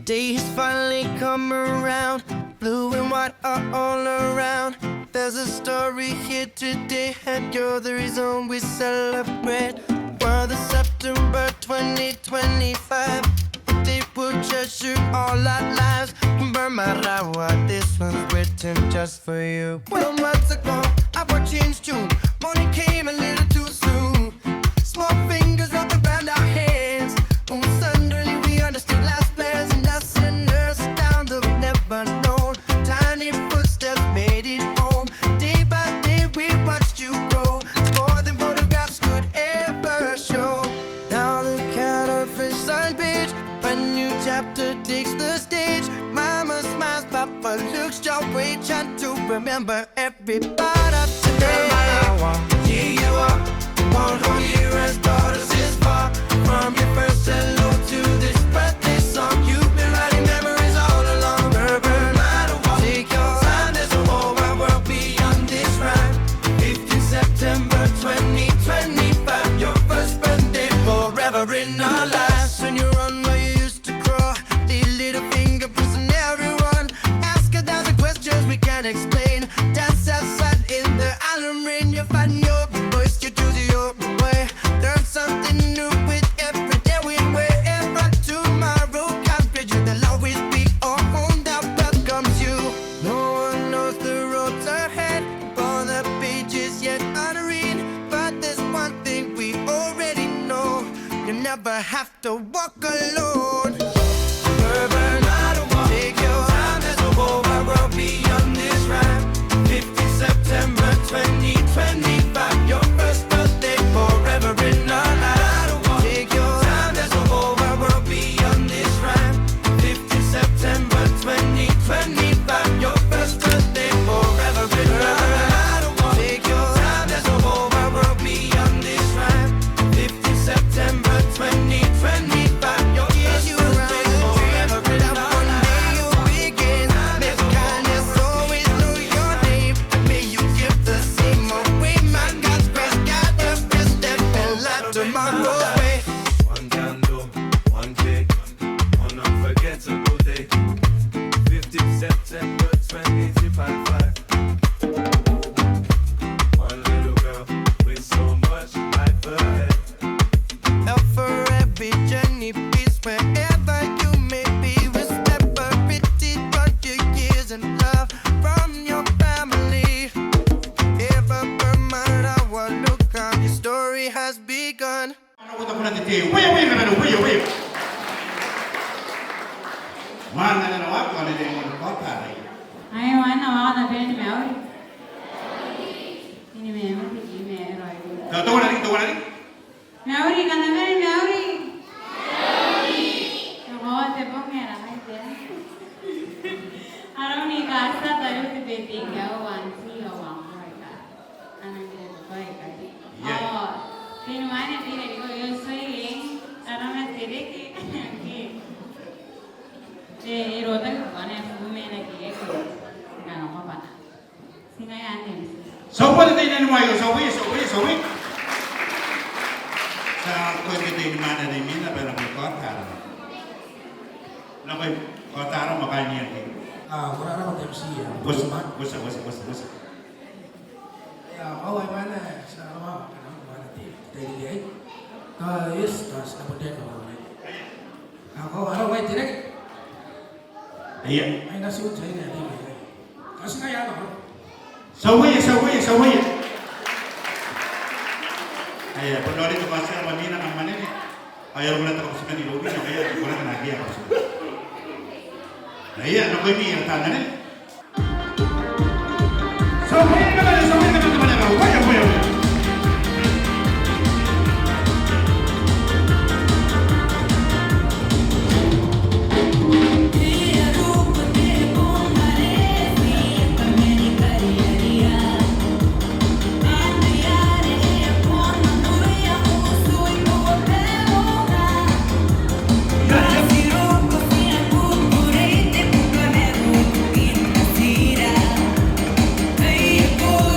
Days finally come around, blue and white are all around. There's a story here today, and you're the reason we celebrate. For the September 2025, they will treasure all our lives. Bwebwenmarawa, this one's written just for you. 12 months ago, our changed June. Morning came a little too soon. Small fingers up around our hands. Oh, suddenly we understood life's plans, and us and us down the road never known. Tiny footsteps made it home. Day by day we watched you grow. More than photographs could ever show. Now the counterfeit sign page, a new chapter takes the stage. Mama smiles, Papa looks your way, trying to remember every part of today. Here you are, one whole year as daughters is far. From your first hello to this birthday song, you've been writing memories all along. Bwebwenmarawa, take your time, there's a whole wide world beyond this rhyme. 15 September 2025, your first birthday forever in our lives. When you run where you used to crawl, leave little fingerprints on everyone. Ask 1,000 questions we can't explain. Dance outside in the island rain, you find your voice, you choose your way. Learn something new with every day we wherever tomorrow comes. Bridges there'll always be a home that welcomes you. No one knows the roads ahead, all the pages yet unread. But there's one thing we already know: you never have to walk alone. Bwebwenmarawa, take your time, there's a whole wide world beyond this rhyme. 15 September 2025, your first birthday forever in our lives. Take your time, there's a whole wide world beyond this rhyme. 15 September 2025, your first birthday forever in our lives. Take your time, there's a whole wide world beyond this rhyme. 15 September 2025, your first birthday forever in our lives. You'll begin, may kindness always know your name, and may you give the same away. My God's grace, God the best that will light tomorrow's way. One candle, one cake, one unforgettable day. 15 September 2025. One little girl with so much life ahead. Now for every journey, peace wherever you may be. With separated for your years and love from your family. Ever Bwebwenmarawa, look on, your story has begun. Ai wana wana bendi meori. Ini meori ini roi. Meori kana bendi meori. Oh te pongera hai te. Aroni kasa taru te beti kau wansi o wangoi ka. Anangire koi ka. Oh tinu mana tire ko yo soi arona tire ki. Rota kana fumena ki ko. Kana mo bana. Singa yan ni. So what did they do? So we. Sa kung hindi mana ni mina pero may kota. Na may kota ro makanya ni. Wala naman MC ya. Wasa. Awal mana sa awal mana dari dia. Yes, tas apa dia kalau ni. Aku ada wait direct. Iya. Ay nasi ucap ni ada. Kasi kaya ano. So we. Ay, penori tu pasal mana ang mana ni. Ayaw mo na tapos ka ni Ruby na kaya wala na nagiya ako. Ay, ano ko ni ang tangan ni. So we naman. Waya. Go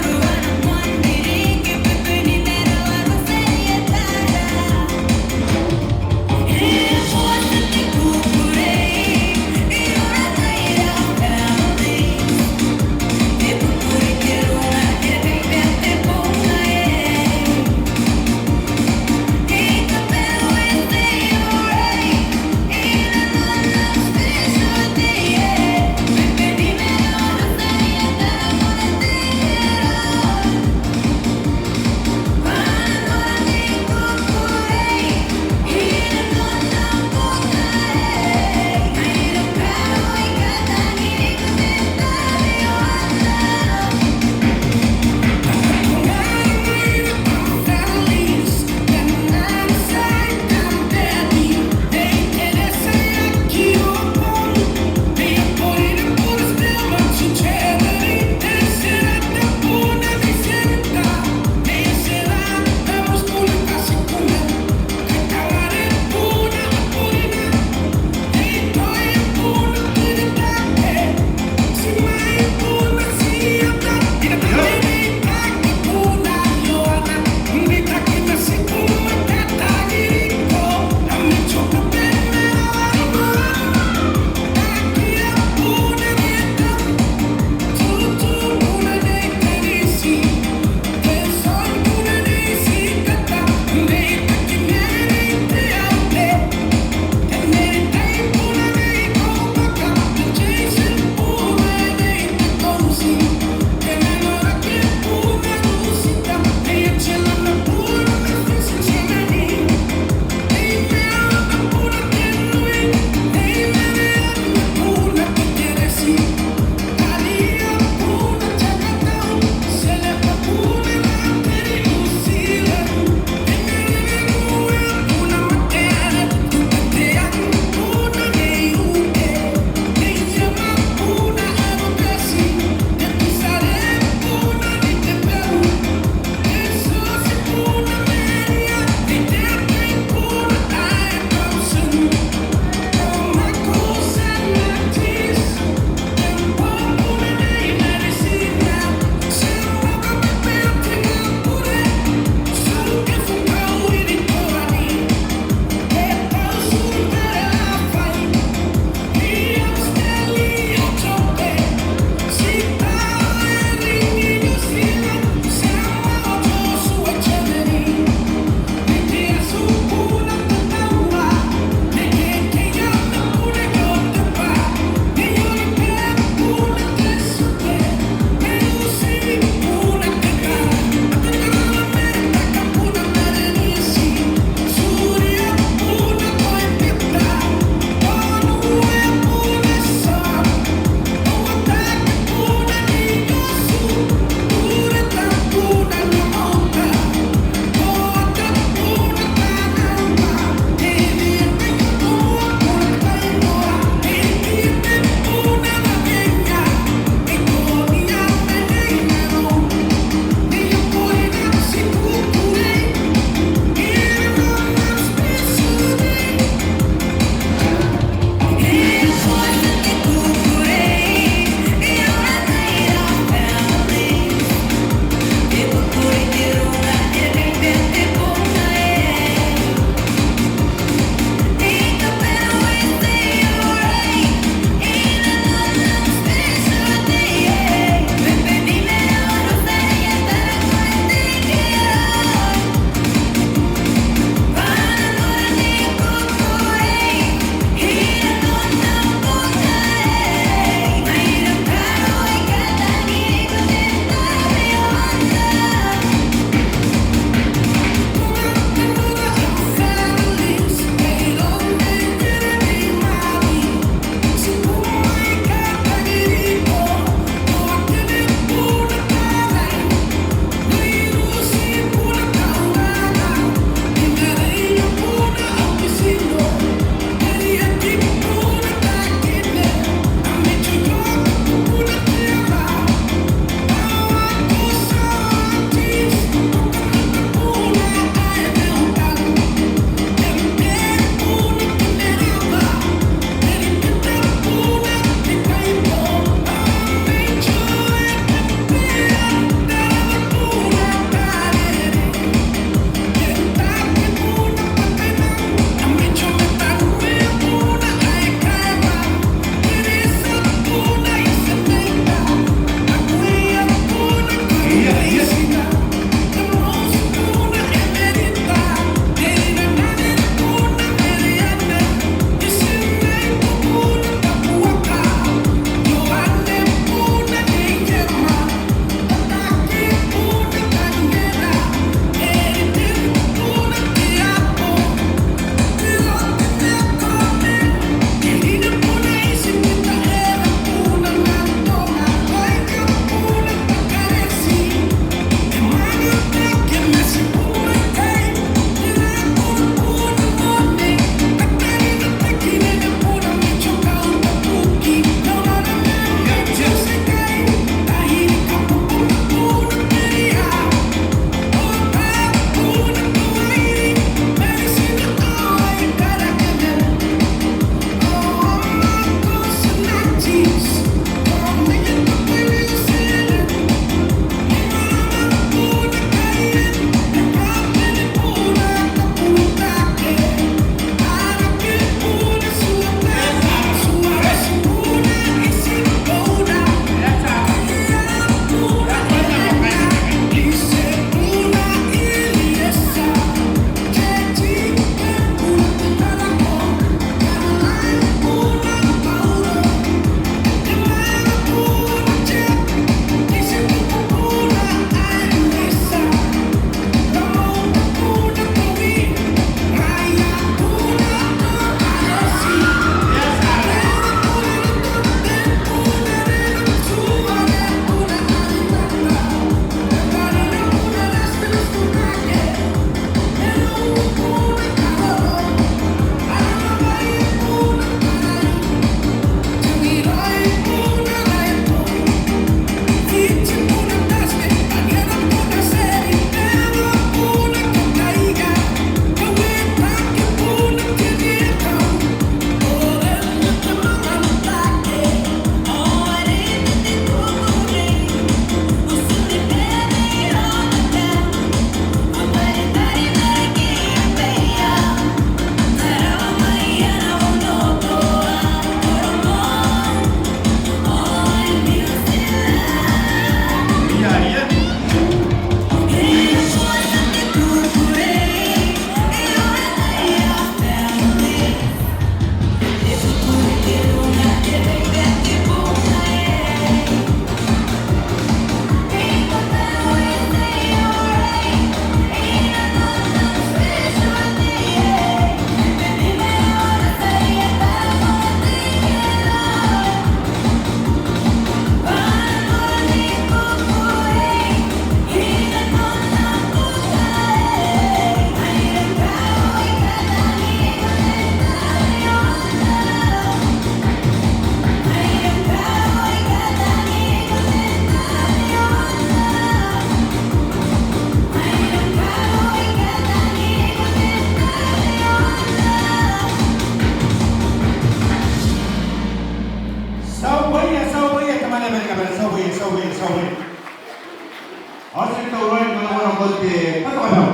konti patapataw.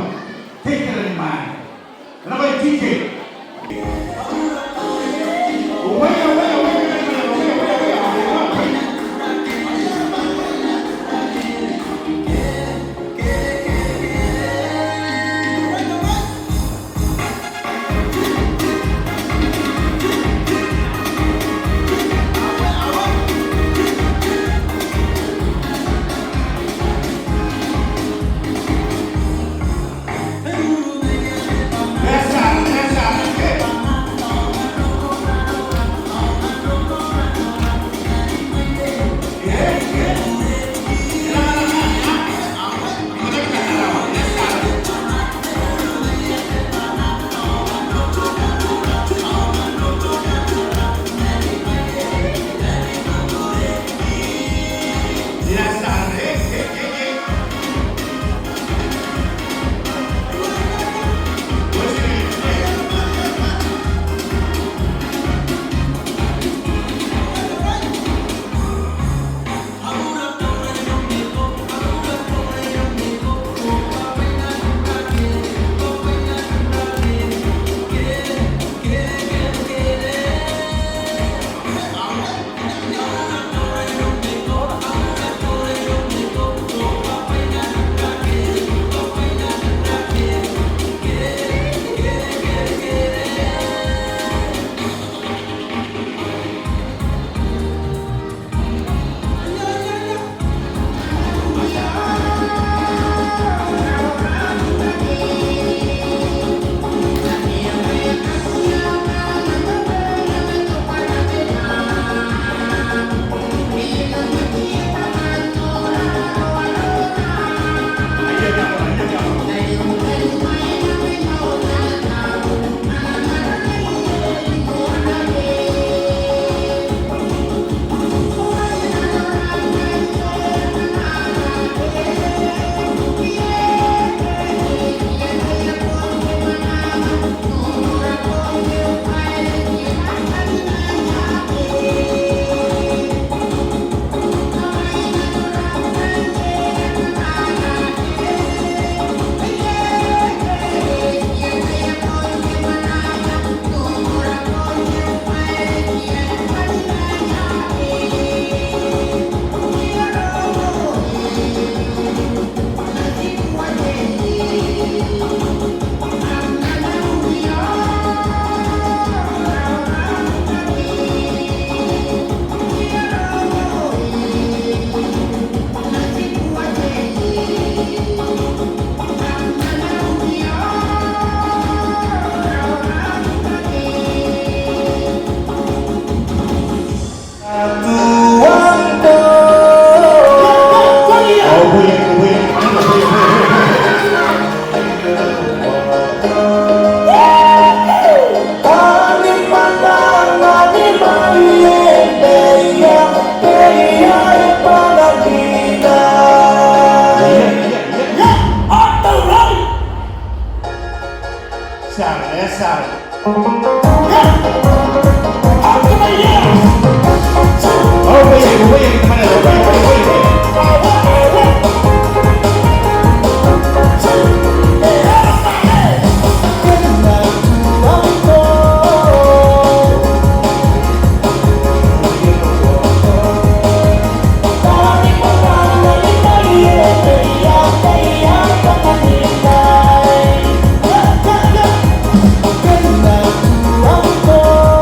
Take that in mind. Ano ba yung teaching? Kenal ku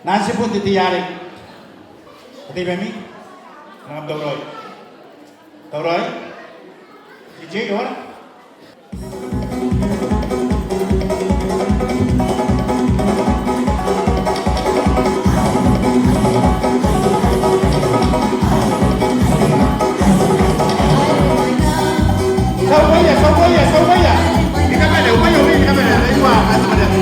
Nasi pun titiyarik. Ati Bemi, nangap Tauroy. Tauroy, DJ kawan. Sauwaya. Kita mana? Upaya ini kita mana? Dari luar atau mana? Ay,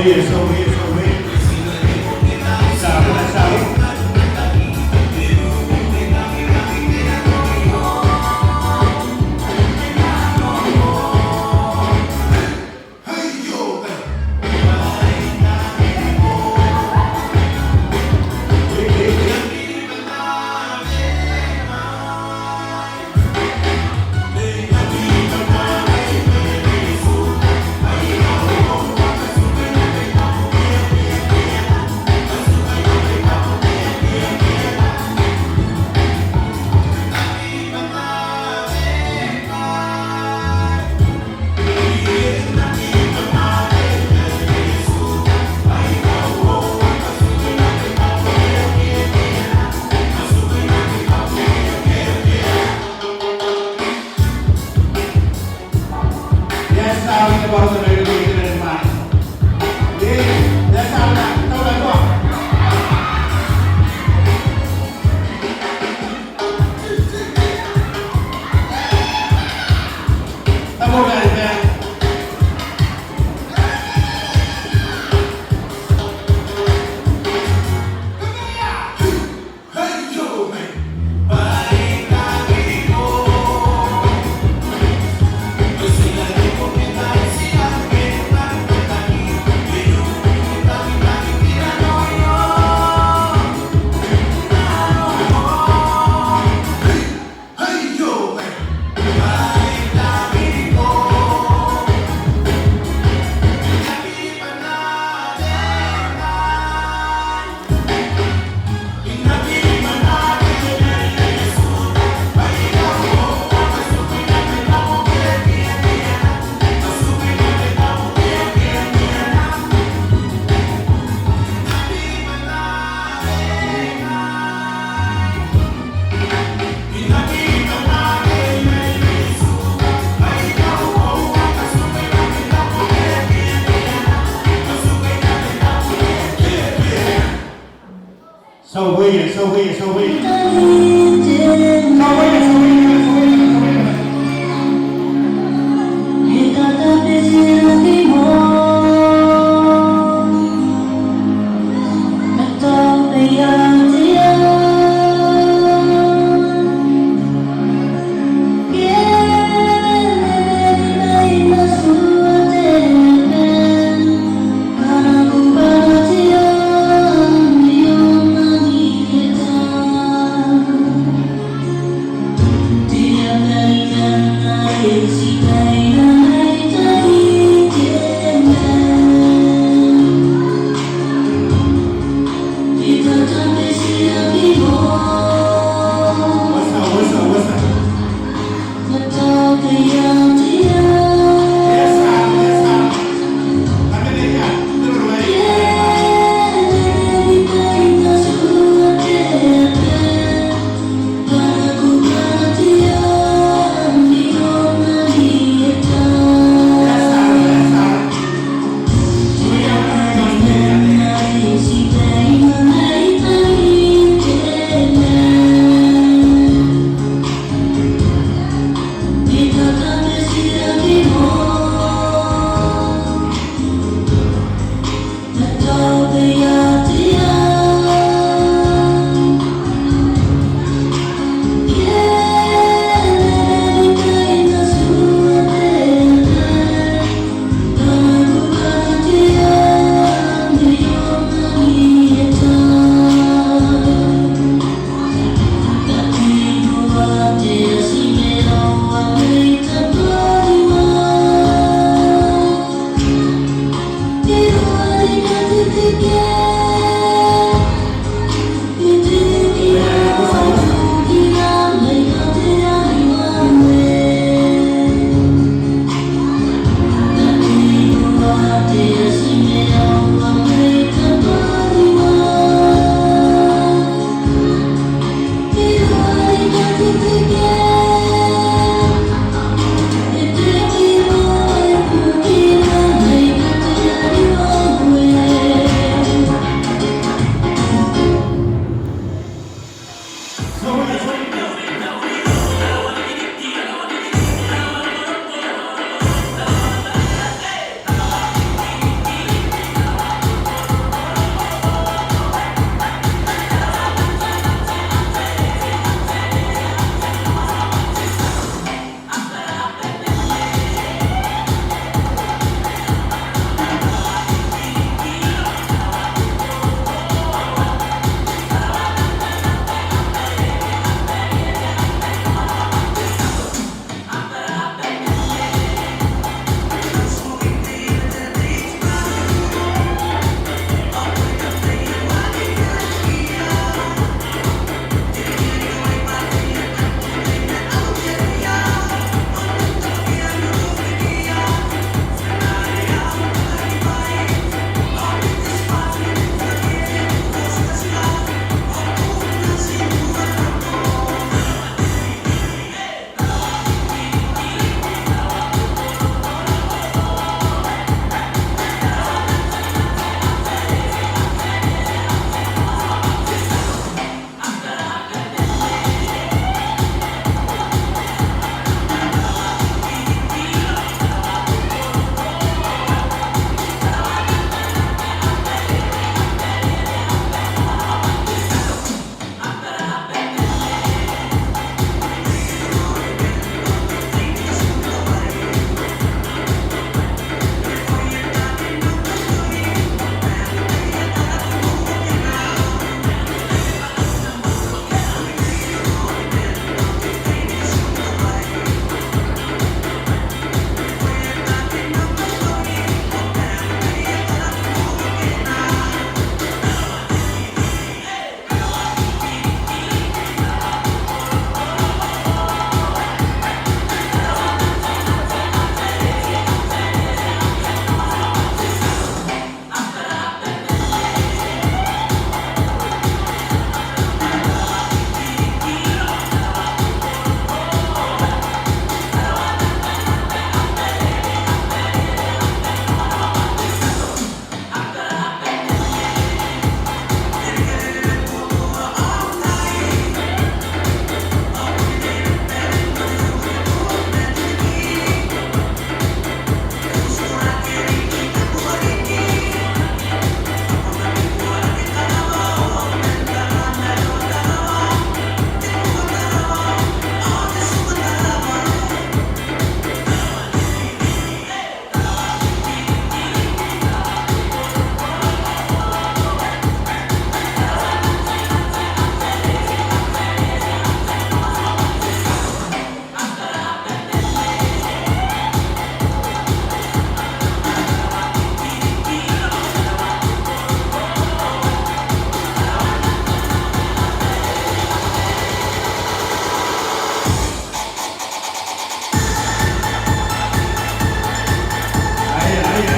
weird, so weird, so weird. Sabe, sabe. That's how we was in the beginning in mind. That's how that. No, that's what. Come on, guys, man. So weird, so weird, so weird. So weird, so weird, so weird, so weird. Thank you.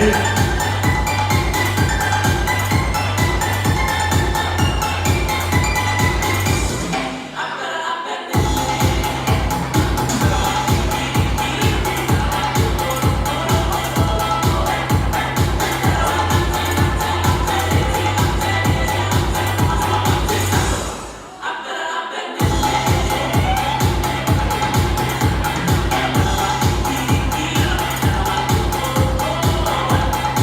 Hãy subscribe cho kênh Ghiền Mì Gõ để không bỏ lỡ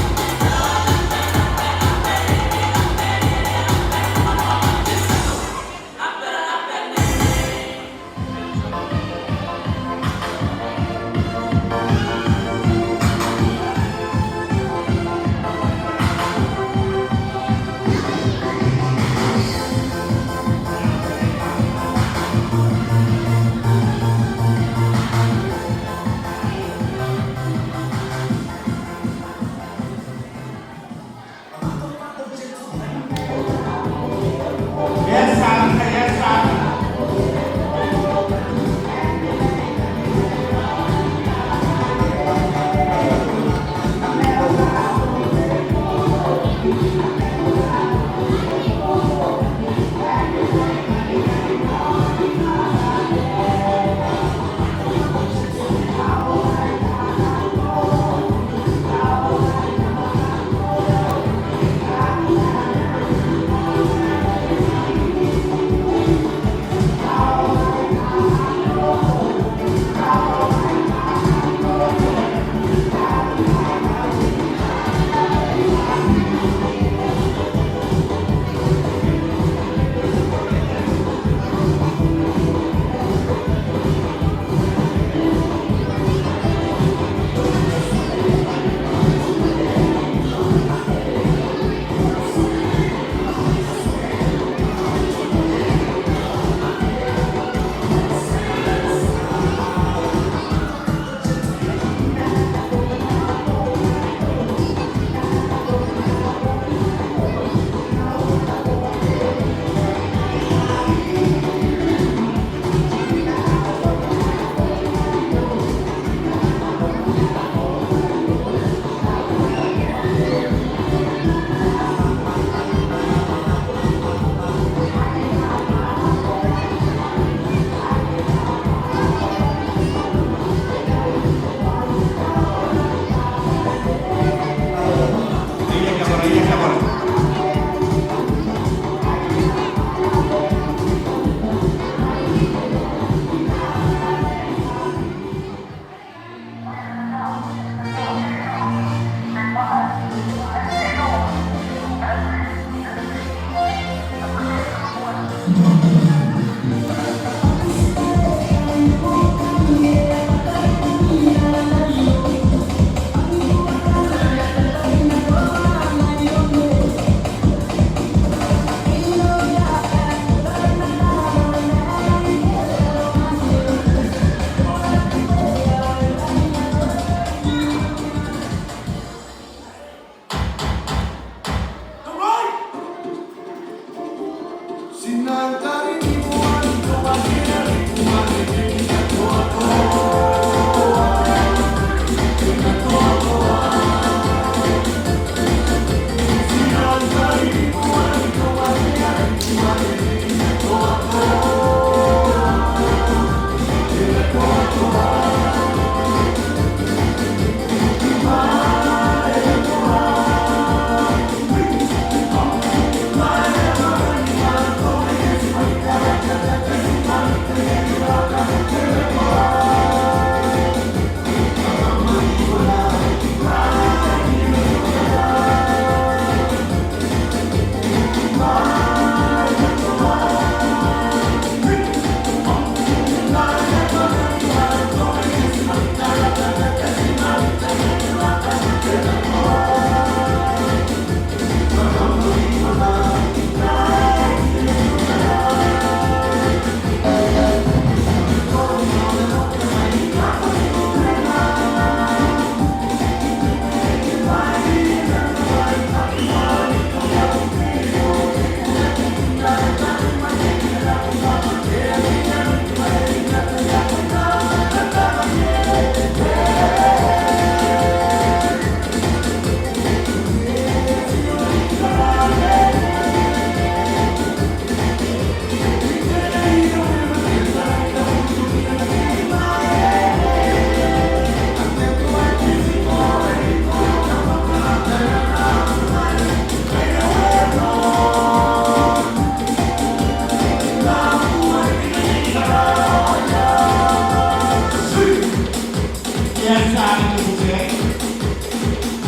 biasa itu bukan.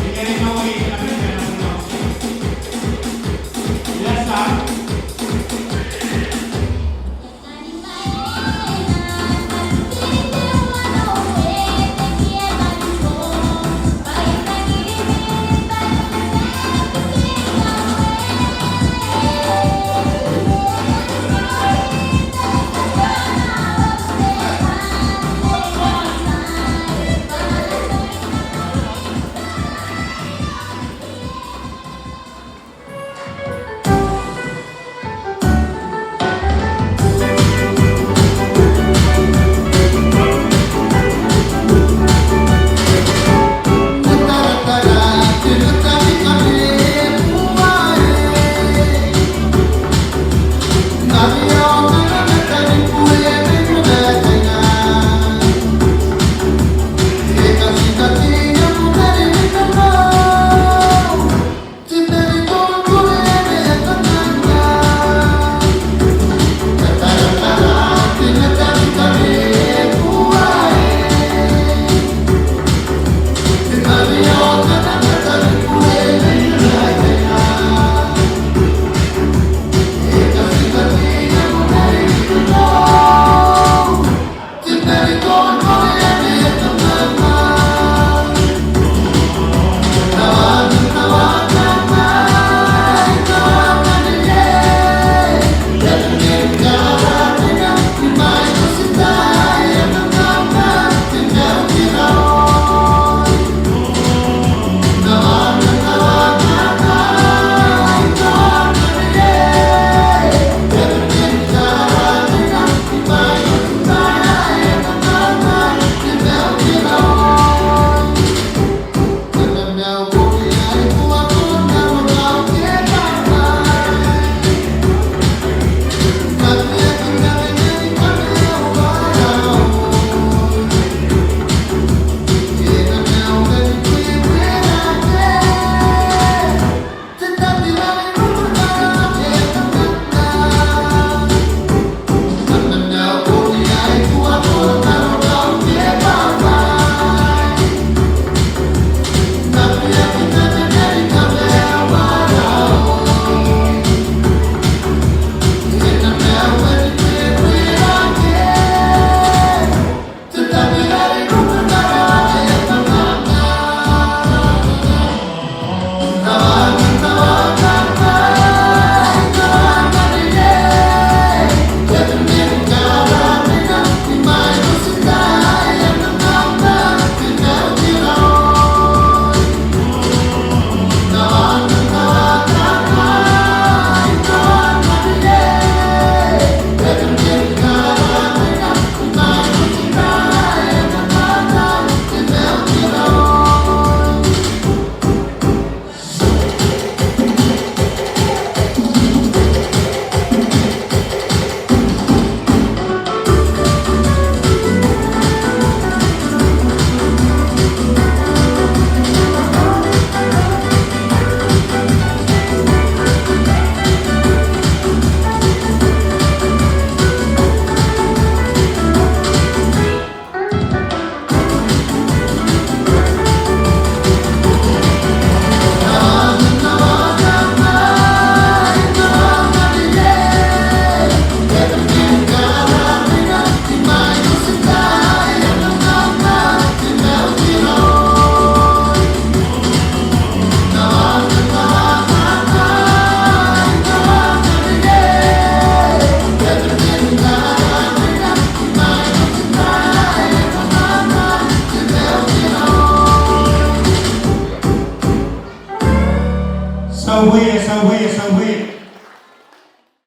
Ini mau ini apa yang nak biasa. Sao huê